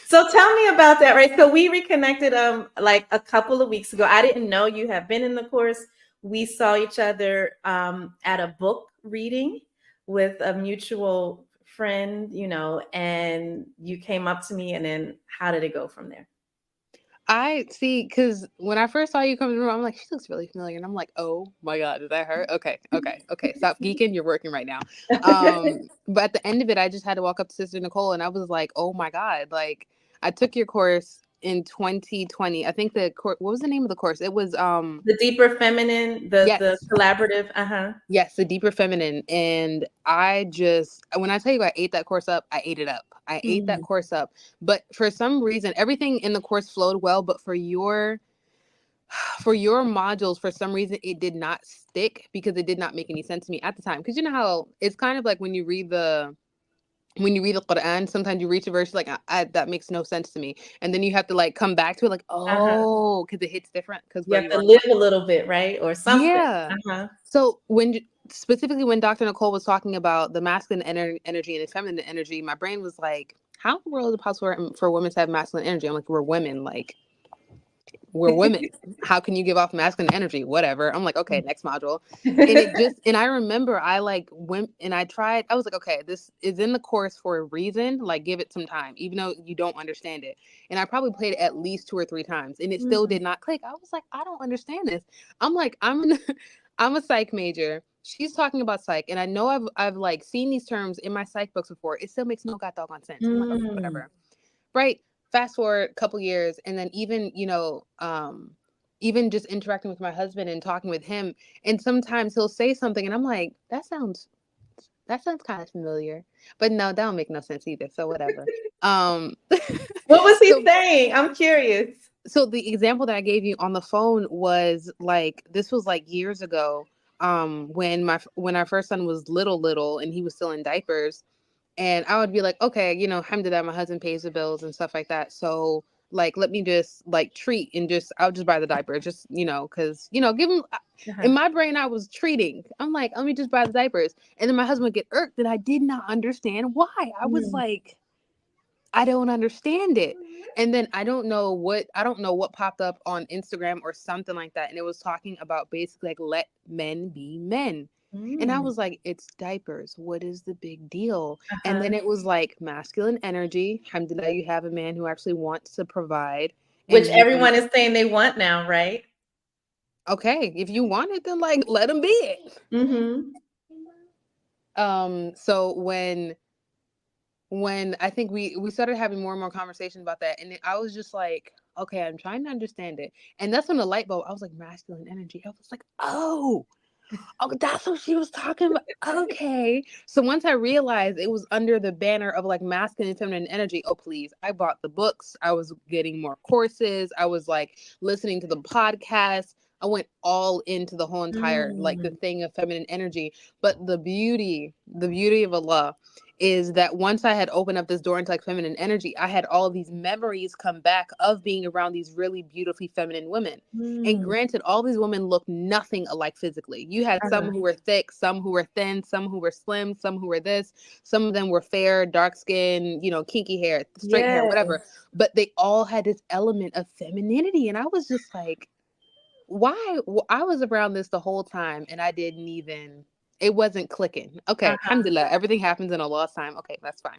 So tell me about that, right? So we reconnected like a couple of weeks ago. I didn't know you have been in the course. We saw each other at a book reading with a mutual friend, and you came up to me, and then how did it go from there? I see, because when I first saw you come in the room, I'm like, she looks really familiar. And I'm like, oh my God, is that her? Okay. Stop geeking. You're working right now. But at the end of it, I just had to walk up to Sister Nicole and I was like, oh my God. Like, I took your course in 2020. I think the course, what was the name of the course? It was, The deeper feminine, the yes, collaborative, uh-huh. yes, the deeper feminine. And I just, when I tell you I ate that course up, I ate it up. I ate that Mm. course up. But for some reason, everything in the course flowed well. But for your modules, for some reason, it did not stick because it did not make any sense to me at the time. Because you know how it's kind of like when you read the Quran, sometimes you reach a verse like that makes no sense to me, and then you have to like come back to it like, Uh-huh. oh, because it hits different because You where have you to are. live a little bit, right? Or something. Yeah. Uh-huh. So specifically when Dr. Nicole was talking about the masculine energy and the feminine energy, my brain was like, how in the world is it possible for women to have masculine energy? I'm like, we're women, like we're women. How can you give off masculine energy? Whatever. I'm like, okay, next module. And I remember I like went and I was like, okay, this is in the course for a reason. Like, give it some time, even though you don't understand it. And I probably played it at least 2 or 3 times and it still Mm. did not click. I was like, I don't understand this. I'm like, I'm a psych major. She's talking about psych, and I know I've like seen these terms in my psych books before. It still makes no god doggone sense. I'm like, okay, Mm. whatever. Right. Fast forward a couple years, and then even just interacting with my husband and talking with him, and sometimes he'll say something, and I'm like, that sounds kind of familiar, but no, that don't make no sense either. So whatever. Um, What was he so saying? I'm curious. so the example that I gave you on the phone was like this was like years ago. When our first son was little, and he was still in diapers, and I would be like, okay, alhamdulillah, my husband pays the bills and stuff like that. So, like, let me just, like, treat and I'll just buy the diaper. Just, because, give him, Uh-huh. in my brain, I was treating. I'm like, let me just buy the diapers. And then my husband would get irked that I did not understand why. I was Mm. like, I don't understand it. And then I don't know what popped up on Instagram or something like that. And it was talking about basically like let men be men. And I Mm. was like, it's diapers. What is the big deal? And Uh-huh. then it was like masculine energy. Alhamdulillah, you have a man who actually wants to provide. Which And everyone is saying they want now, right? okay, if you want it, then like let him be it. Mm-hmm. So when I think we started having more and more conversation about that, and I was just like, okay, I'm trying to understand it, and that's when the light bulb. I was like, masculine energy. I was like, oh, that's what she was talking about. Okay, so once I realized it was under the banner of like masculine and feminine energy, oh please, I bought the books. I was getting more courses. I was like listening to the podcast. I went all into the whole entire like the Mm. thing of feminine energy. But the beauty of Allah is that once I had opened up this door into like feminine energy, I had all these memories come back of being around these really beautifully feminine women. And Mm. granted, all these women look nothing alike physically. You had some Uh-huh. who were thick, some who were thin, some who were slim, some who were this, some of them were fair, dark skin, kinky hair, straight hair, Yes. whatever. But they all had this element of femininity. And I was just like, why? I was around this the whole time and I didn't even, it wasn't clicking. Okay, Uh-huh. alhamdulillah, everything happens in Allah's time. Okay, that's fine.